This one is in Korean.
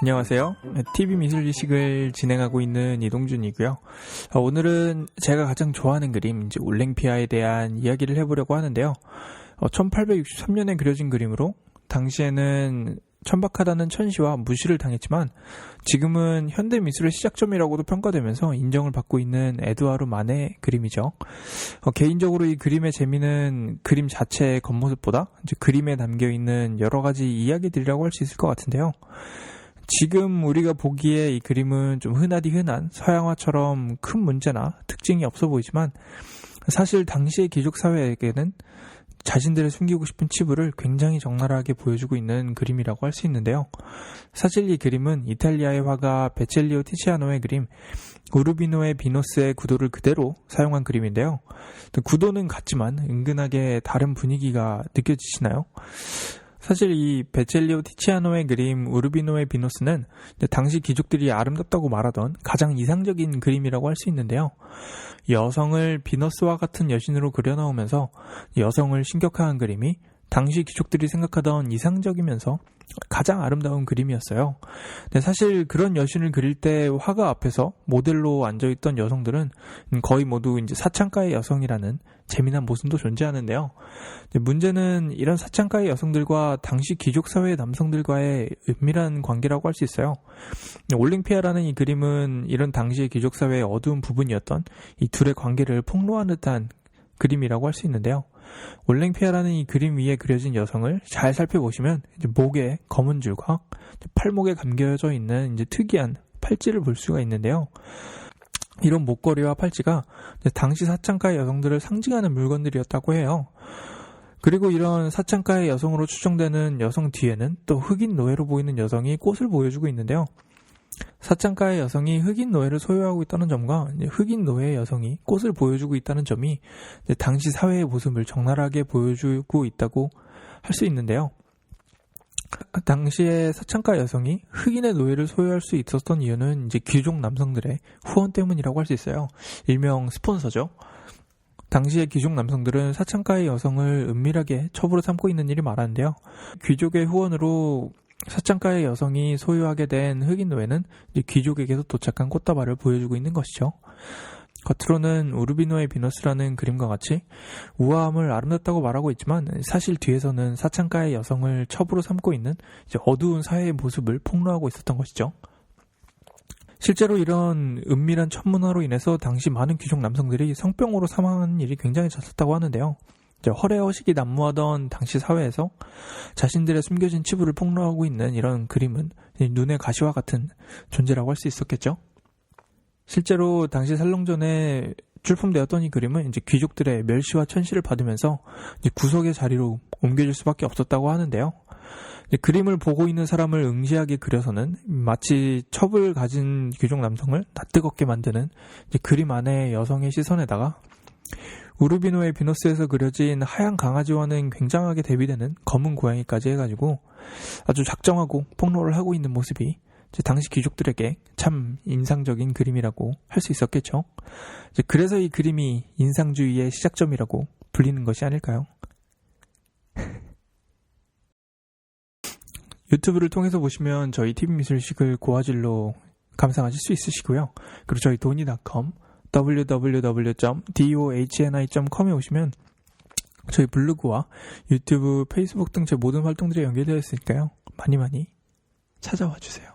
안녕하세요. TV미술지식을 진행하고 있는 이동준이고요. 오늘은 제가 가장 좋아하는 그림, 올랭피아에 대한 이야기를 해보려고 하는데요. 1863년에 그려진 그림으로 당시에는 천박하다는 천시와 무시를 당했지만 지금은 현대 미술의 시작점이라고도 평가되면서 인정을 받고 있는 에드와르 만의 그림이죠. 개인적으로 이 그림의 재미는 그림 자체의 겉모습보다 그림에 담겨있는 여러 가지 이야기들이라고 할 수 있을 것 같은데요. 지금 우리가 보기에 이 그림은 좀 흔하디 흔한 서양화처럼 큰 문제나 특징이 없어 보이지만 사실 당시의 귀족사회에게는 자신들의 숨기고 싶은 치부를 굉장히 적나라하게 보여주고 있는 그림이라고 할 수 있는데요. 사실 이 그림은 이탈리아의 화가 베첼리오 티치아노의 그림 우르비노의 비너스의 구도를 그대로 사용한 그림인데요. 구도는 같지만 은근하게 다른 분위기가 느껴지시나요? 사실 이 베첼리오 티치아노의 그림 우르비노의 비너스는 당시 귀족들이 아름답다고 말하던 가장 이상적인 그림이라고 할 수 있는데요. 여성을 비너스와 같은 여신으로 그려나오면서 여성을 신격화한 그림이 당시 귀족들이 생각하던 이상적이면서 가장 아름다운 그림이었어요. 근데 사실 그런 여신을 그릴 때 화가 앞에서 모델로 앉아있던 여성들은 거의 모두 이제 사창가의 여성이라는 재미난 모습도 존재하는데요. 문제는 이런 사창가의 여성들과 당시 귀족사회의 남성들과의 은밀한 관계라고 할 수 있어요. 올랭피아라는 이 그림은 이런 당시의 귀족사회의 어두운 부분이었던 이 둘의 관계를 폭로한 듯한 그림이라고 할 수 있는데요. 올랭피아라는 이 그림 위에 그려진 여성을 잘 살펴보시면 이제 목에 검은 줄과 팔목에 감겨져 있는 이제 특이한 팔찌를 볼 수가 있는데요. 이런 목걸이와 팔찌가 당시 사창가의 여성들을 상징하는 물건들이었다고 해요. 그리고 이런 사창가의 여성으로 추정되는 여성 뒤에는 또 흑인 노예로 보이는 여성이 꽃을 보여주고 있는데요. 사창가의 여성이 흑인 노예를 소유하고 있다는 점과 흑인 노예 여성이 꽃을 보여주고 있다는 점이 당시 사회의 모습을 적나라하게 보여주고 있다고 할 수 있는데요. 당시에 사창가 여성이 흑인의 노예를 소유할 수 있었던 이유는 이제 귀족 남성들의 후원 때문이라고 할 수 있어요. 일명 스폰서죠. 당시의 귀족 남성들은 사창가의 여성을 은밀하게 첩으로 삼고 있는 일이 많았는데요. 귀족의 후원으로 사창가의 여성이 소유하게 된 흑인 노예는 귀족에게서 도착한 꽃다발을 보여주고 있는 것이죠. 겉으로는 우르비노의 비너스라는 그림과 같이 우아함을 아름답다고 말하고 있지만 사실 뒤에서는 사창가의 여성을 첩으로 삼고 있는 어두운 사회의 모습을 폭로하고 있었던 것이죠. 실제로 이런 은밀한 첩문화로 인해서 당시 많은 귀족 남성들이 성병으로 사망하는 일이 굉장히 잦았다고 하는데요. 허례허식이 난무하던 당시 사회에서 자신들의 숨겨진 치부를 폭로하고 있는 이런 그림은 눈의 가시와 같은 존재라고 할 수 있었겠죠. 실제로 당시 살롱전에 출품되었던 이 그림은 이제 귀족들의 멸시와 천시를 받으면서 이제 구석의 자리로 옮겨질 수밖에 없었다고 하는데요. 그림을 보고 있는 사람을 응시하게 그려서는 마치 첩을 가진 귀족 남성을 낯뜨겁게 만드는 이제 그림 안의 여성의 시선에다가 우르비노의 비너스에서 그려진 하얀 강아지와는 굉장하게 대비되는 검은 고양이까지 해가지고 아주 작정하고 폭로를 하고 있는 모습이 당시 귀족들에게 참 인상적인 그림이라고 할 수 있었겠죠. 그래서 이 그림이 인상주의의 시작점이라고 불리는 것이 아닐까요? 유튜브를 통해서 보시면 저희 TV미술식을 고화질로 감상하실 수 있으시고요. 그리고 저희 도니.com www.dohni.com에 오시면 저희 블로그와 유튜브, 페이스북 등 제 모든 활동들이 연결되어 있으니까요. 많이 찾아와 주세요.